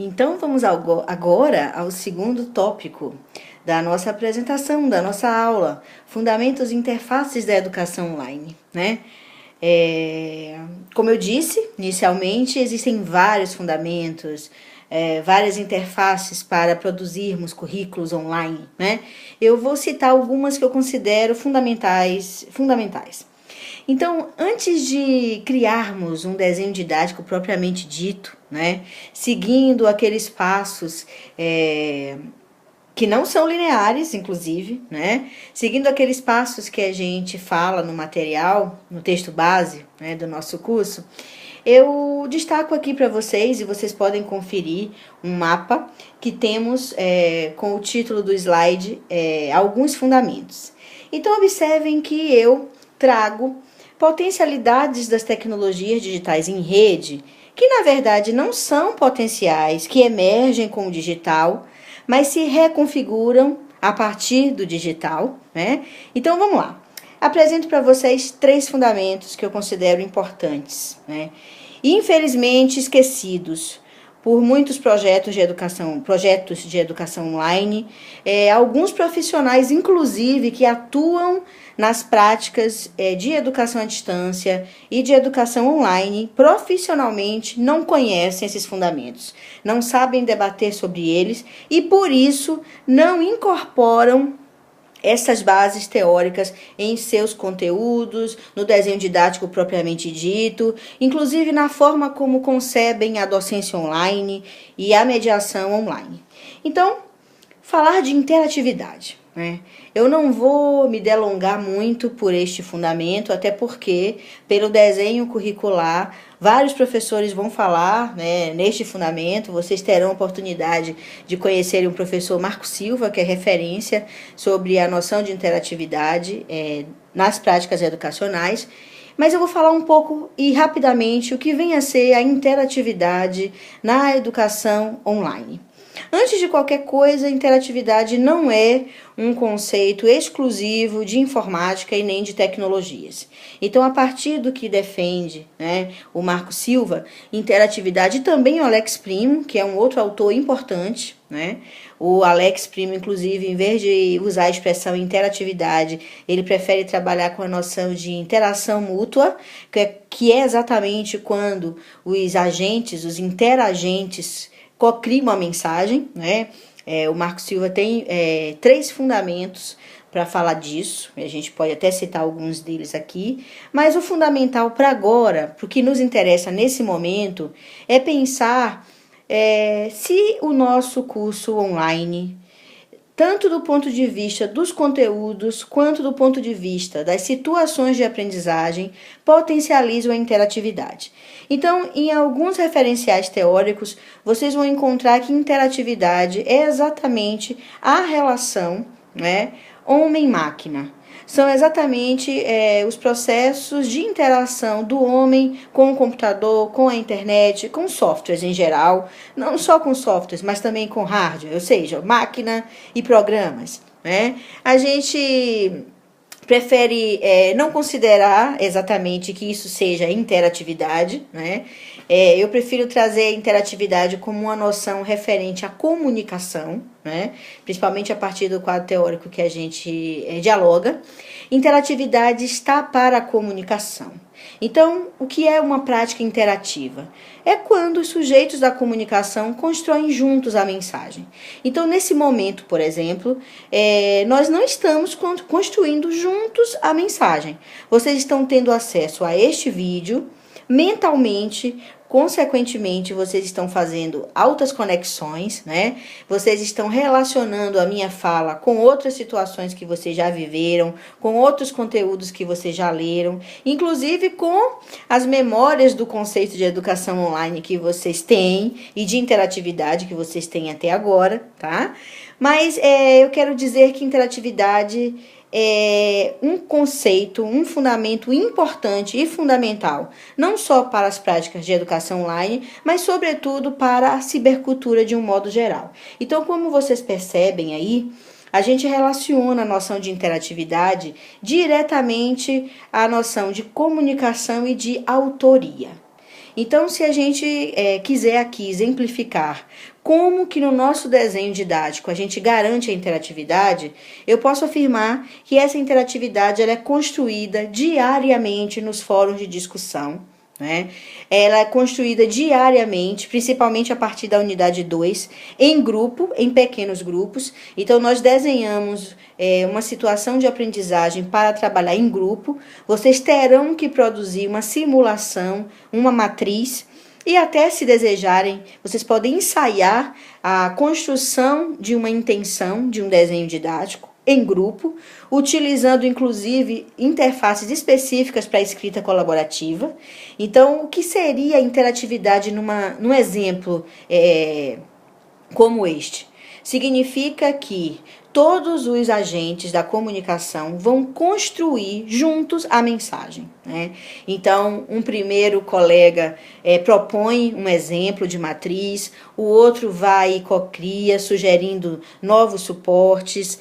Então vamos agora ao segundo tópico da nossa apresentação, da nossa aula, Fundamentos e Interfaces da Educação Online, né? Como eu disse inicialmente, existem vários fundamentos, várias interfaces para produzirmos currículos online, né? Eu vou citar algumas que eu considero fundamentais. Então, antes de criarmos um desenho didático propriamente dito, né, seguindo aqueles passos que não são lineares, inclusive, né, seguindo aqueles passos que a gente fala no material, no texto base, né, do nosso curso, eu destaco aqui para vocês, e vocês podem conferir, um mapa que temos com o título do slide, alguns fundamentos. Então, observem que eu trago potencialidades das tecnologias digitais em rede, que na verdade não são potenciais, que emergem com o digital, mas se reconfiguram a partir do digital, né? Então vamos lá. Apresento para vocês 3 fundamentos que eu considero importantes, né? Infelizmente esquecidos por muitos projetos de educação online, alguns profissionais, inclusive, que atuam nas práticas de educação à distância e de educação online, profissionalmente, não conhecem esses fundamentos, não sabem debater sobre eles e, por isso, não incorporam essas bases teóricas em seus conteúdos, no desenho didático propriamente dito, inclusive na forma como concebem a docência online e a mediação online. Então, falar de interatividade, né? Eu não vou me delongar muito por este fundamento, até porque, pelo desenho curricular, vários professores vão falar, né, neste fundamento. Vocês terão a oportunidade de conhecerem o professor Marco Silva, que é referência sobre a noção de interatividade nas práticas educacionais. Mas eu vou falar um pouco e rapidamente o que vem a ser a interatividade na educação online. Antes de qualquer coisa, interatividade não é um conceito exclusivo de informática e nem de tecnologias. Então, a partir do que defende, né, o Marco Silva, interatividade, e também o Alex Primo, que é um outro autor importante, né? O Alex Primo, inclusive, em vez de usar a expressão interatividade, ele prefere trabalhar com a noção de interação mútua, que é exatamente quando os agentes, os interagentes, co-cria uma mensagem, né? O Marco Silva tem 3 fundamentos para falar disso, a gente pode até citar alguns deles aqui, mas o fundamental para agora, para o que nos interessa nesse momento, é pensar se o nosso curso online, tanto do ponto de vista dos conteúdos, quanto do ponto de vista das situações de aprendizagem, potencializam a interatividade. Então, em alguns referenciais teóricos, vocês vão encontrar que interatividade é exatamente a relação, né, homem-máquina. São exatamente os processos de interação do homem com o computador, com a internet, com softwares em geral, não só com softwares, mas também com hardware, ou seja, máquina e programas, né? A gente prefere não considerar exatamente que isso seja interatividade, né? Eu prefiro trazer a interatividade como uma noção referente à comunicação, né? Principalmente a partir do quadro teórico que a gente dialoga. Interatividade está para a comunicação. Então, o que é uma prática interativa? É quando os sujeitos da comunicação constroem juntos a mensagem. Então, nesse momento, por exemplo, nós não estamos construindo juntos a mensagem. Vocês estão tendo acesso a este vídeo mentalmente. Consequentemente, vocês estão fazendo altas conexões, né? Vocês estão relacionando a minha fala com outras situações que vocês já viveram, com outros conteúdos que vocês já leram, inclusive com as memórias do conceito de educação online que vocês têm e de interatividade que vocês têm até agora, tá? Mas eu quero dizer que interatividade é um conceito, um fundamento importante e fundamental, não só para as práticas de educação online, mas sobretudo para a cibercultura de um modo geral. Então, como vocês percebem aí, a gente relaciona a noção de interatividade diretamente à noção de comunicação e de autoria. Então, se a gente quiser aqui exemplificar como que no nosso desenho didático a gente garante a interatividade, eu posso afirmar que essa interatividade ela é construída diariamente nos fóruns de discussão, né? Ela é construída diariamente, principalmente a partir da unidade 2, em grupo, em pequenos grupos. Então, nós desenhamos uma situação de aprendizagem para trabalhar em grupo. Vocês terão que produzir uma simulação, uma matriz, e até se desejarem, vocês podem ensaiar a construção de uma intenção de um desenho didático em grupo, utilizando inclusive interfaces específicas para a escrita colaborativa. Então, o que seria a interatividade num exemplo como este? Significa que todos os agentes da comunicação vão construir juntos a mensagem, né? Então, um primeiro colega propõe um exemplo de matriz, o outro vai e cocria, sugerindo novos suportes,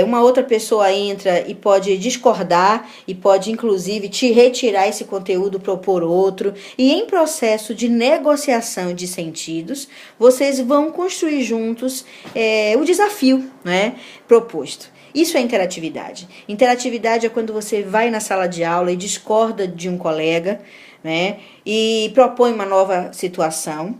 uma outra pessoa entra e pode discordar e pode, inclusive, te retirar esse conteúdo, propor outro, e em processo de negociação de sentidos, vocês vão construir juntos o desafio, né, proposto. Isso é interatividade. Interatividade é quando você vai na sala de aula e discorda de um colega, né, e propõe uma nova situação.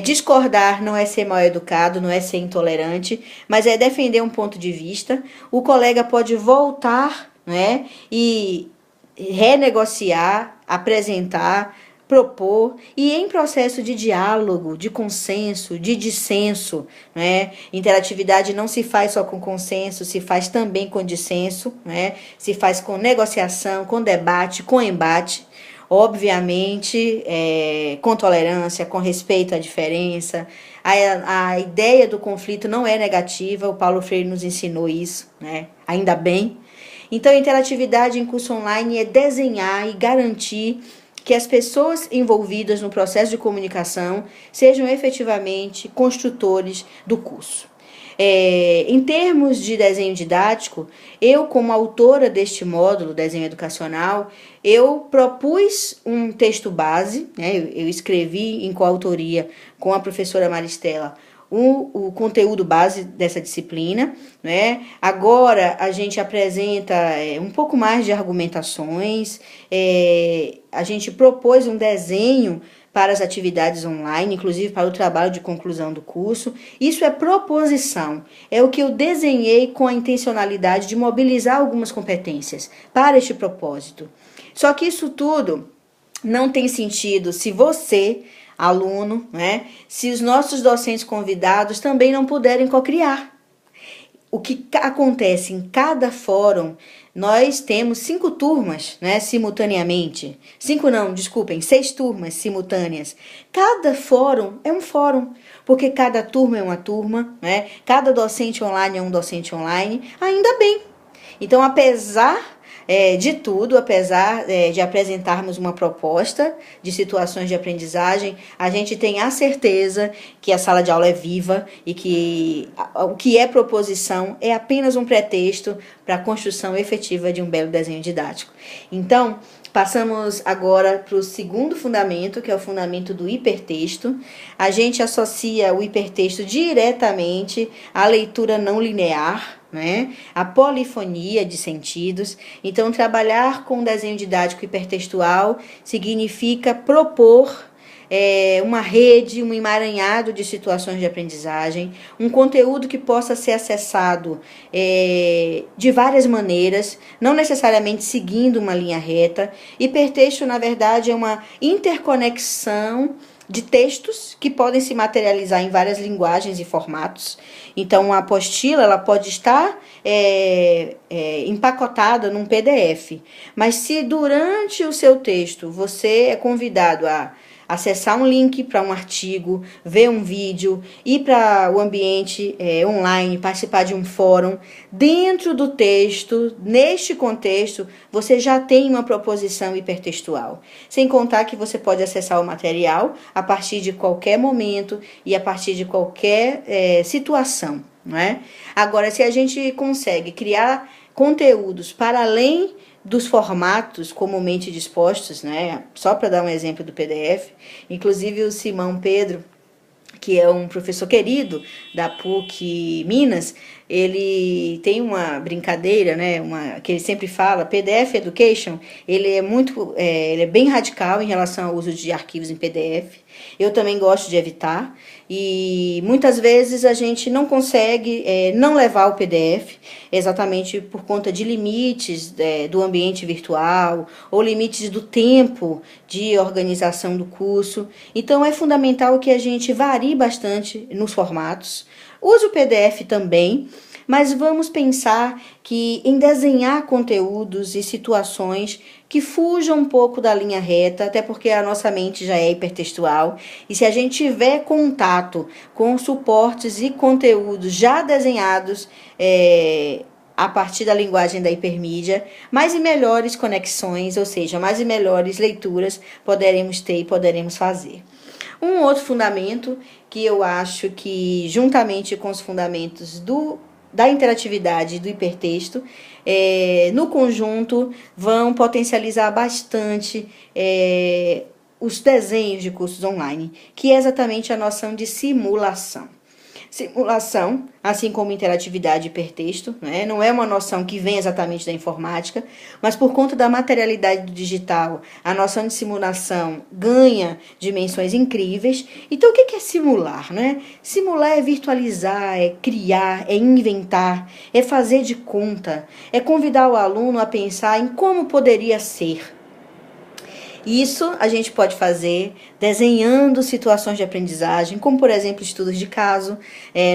Discordar não é ser mal educado, não é ser intolerante, mas é defender um ponto de vista. O colega pode voltar, né, e renegociar, apresentar, propor, e em processo de diálogo, de consenso, de dissenso, né? Interatividade não se faz só com consenso, se faz também com dissenso, né? Se faz com negociação, com debate, com embate, obviamente com tolerância, com respeito à diferença. A ideia do conflito não é negativa, o Paulo Freire nos ensinou isso, né? Ainda bem. Então, interatividade em curso online é desenhar e garantir que as pessoas envolvidas no processo de comunicação sejam efetivamente construtores do curso. Em termos de desenho didático, eu, como autora deste módulo, desenho educacional, eu propus um texto base, né? Eu escrevi em coautoria com a professora Maristela o conteúdo base dessa disciplina, né? Agora a gente apresenta um pouco mais de argumentações, a gente propôs um desenho para as atividades online, inclusive para o trabalho de conclusão do curso. Isso é proposição, é o que eu desenhei com a intencionalidade de mobilizar algumas competências para este propósito. Só que isso tudo não tem sentido se você, aluno, né, se os nossos docentes convidados também não puderem cocriar. O que acontece em cada fórum, nós temos 5 turmas, né, simultaneamente. 6 turmas simultâneas. Cada fórum é um fórum, porque cada turma é uma turma, né? Cada docente online é um docente online, ainda bem. Então, apesar de tudo, apesar de apresentarmos uma proposta de situações de aprendizagem, a gente tem a certeza que a sala de aula é viva e que o que é proposição é apenas um pretexto para a construção efetiva de um belo desenho didático. Então, passamos agora para o segundo fundamento, que é o fundamento do hipertexto. A gente associa o hipertexto diretamente à leitura não linear, né? A polifonia de sentidos. Então, trabalhar com desenho didático hipertextual significa propor uma rede, um emaranhado de situações de aprendizagem, um conteúdo que possa ser acessado de várias maneiras, não necessariamente seguindo uma linha reta. Hipertexto, na verdade, é uma interconexão de textos que podem se materializar em várias linguagens e formatos. Então, a apostila ela pode estar empacotada num PDF, mas se durante o seu texto você é convidado a acessar um link para um artigo, ver um vídeo, ir para o ambiente online, participar de um fórum, dentro do texto, neste contexto, você já tem uma proposição hipertextual. Sem contar que você pode acessar o material a partir de qualquer momento e a partir de qualquer situação, não é? Agora, se a gente consegue criar conteúdos para além dos formatos comumente dispostos, né? Só para dar um exemplo do PDF, inclusive o Simão Pedro, que é um professor querido da PUC Minas, ele tem uma brincadeira, né, que ele sempre fala, PDF Education, ele é bem radical em relação ao uso de arquivos em PDF. Eu também gosto de evitar, e muitas vezes a gente não consegue não levar o PDF, exatamente por conta de limites do ambiente virtual, ou limites do tempo de organização do curso. Então é fundamental que a gente varie bastante nos formatos. Use o PDF também, mas vamos pensar que em desenhar conteúdos e situações que fujam um pouco da linha reta, até porque a nossa mente já é hipertextual, e se a gente tiver contato com suportes e conteúdos já desenhados a partir da linguagem da hipermídia, mais e melhores conexões, ou seja, mais e melhores leituras poderemos ter e poderemos fazer. Um outro fundamento que eu acho que, juntamente com os fundamentos da interatividade e do hipertexto, no conjunto, vão potencializar bastante os desenhos de cursos online, que é exatamente a noção de simulação. Simulação, assim como interatividade e hipertexto, né? Não é uma noção que vem exatamente da informática, mas por conta da materialidade do digital, a noção de simulação ganha dimensões incríveis. Então, o que é simular, né? Simular é virtualizar, é criar, é inventar, é fazer de conta, é convidar o aluno a pensar em como poderia ser. Isso a gente pode fazer desenhando situações de aprendizagem, como, por exemplo, estudos de caso.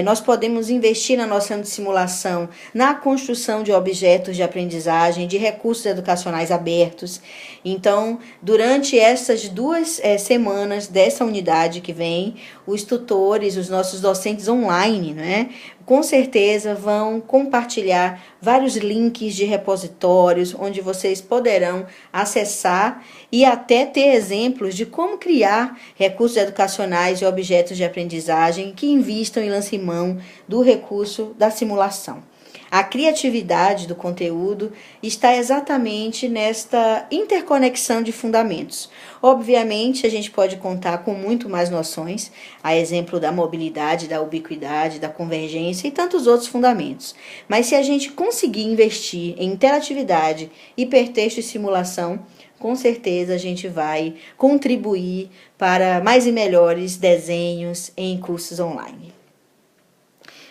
Nós podemos investir na noção de simulação, na construção de objetos de aprendizagem, de recursos educacionais abertos. Então, durante essas 2 semanas dessa unidade que vem, os tutores, os nossos docentes online, né, com certeza vão compartilhar vários links de repositórios, onde vocês poderão acessar e até ter exemplos de como criar recursos educacionais e objetos de aprendizagem que invistam e lancem mão do recurso da simulação. A criatividade do conteúdo está exatamente nesta interconexão de fundamentos. Obviamente, a gente pode contar com muito mais noções, a exemplo da mobilidade, da ubiquidade, da convergência e tantos outros fundamentos. Mas se a gente conseguir investir em interatividade, hipertexto e simulação, com certeza a gente vai contribuir para mais e melhores desenhos em cursos online.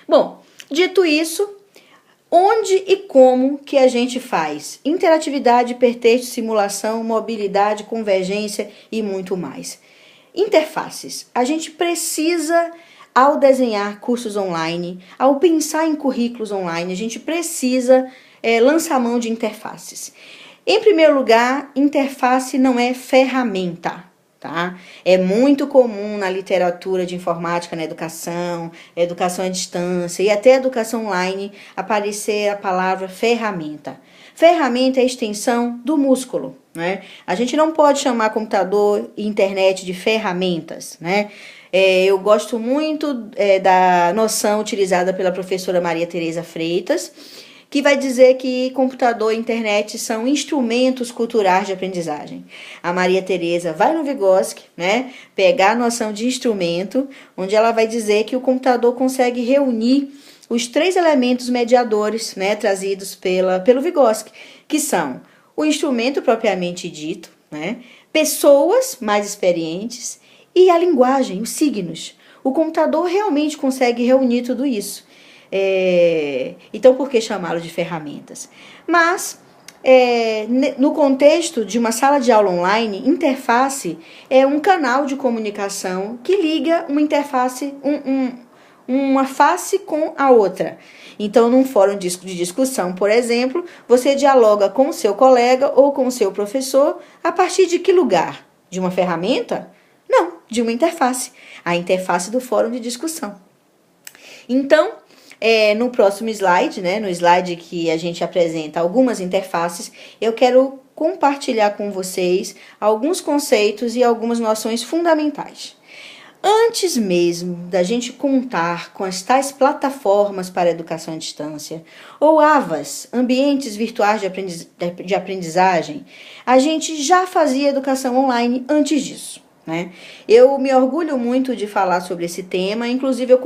Bom, dito isso, onde e como que a gente faz interatividade, hipertexto, simulação, mobilidade, convergência e muito mais? Interfaces. A gente precisa, ao desenhar cursos online, ao pensar em currículos online, a gente precisa lançar mão de interfaces. Em primeiro lugar, interface não é ferramenta. Tá? É muito comum na literatura de informática na educação à distância e até educação online aparecer a palavra ferramenta. Ferramenta é a extensão do músculo, né? A gente não pode chamar computador e internet de ferramentas, né? Eu gosto muito da noção utilizada pela professora Maria Tereza Freitas, que vai dizer que computador e internet são instrumentos culturais de aprendizagem. A Maria Tereza vai no Vygotsky, né, pegar a noção de instrumento, onde ela vai dizer que o computador consegue reunir os 3 elementos mediadores, né, trazidos pelo Vygotsky, que são o instrumento propriamente dito, né, pessoas mais experientes e a linguagem, os signos. O computador realmente consegue reunir tudo isso. Então, por que chamá-lo de ferramentas? Mas, no contexto de uma sala de aula online, interface é um canal de comunicação que liga uma interface, uma face com a outra. Então, num fórum de discussão, por exemplo, você dialoga com o seu colega ou com o seu professor a partir de que lugar? De uma ferramenta? Não, de uma interface. A interface do fórum de discussão. Então, no próximo slide, né, no slide que a gente apresenta algumas interfaces, eu quero compartilhar com vocês alguns conceitos e algumas noções fundamentais. Antes mesmo da gente contar com as tais plataformas para educação à distância, ou AVAs, ambientes virtuais de aprendizagem, a gente já fazia educação online antes disso, né? Eu me orgulho muito de falar sobre esse tema, inclusive eu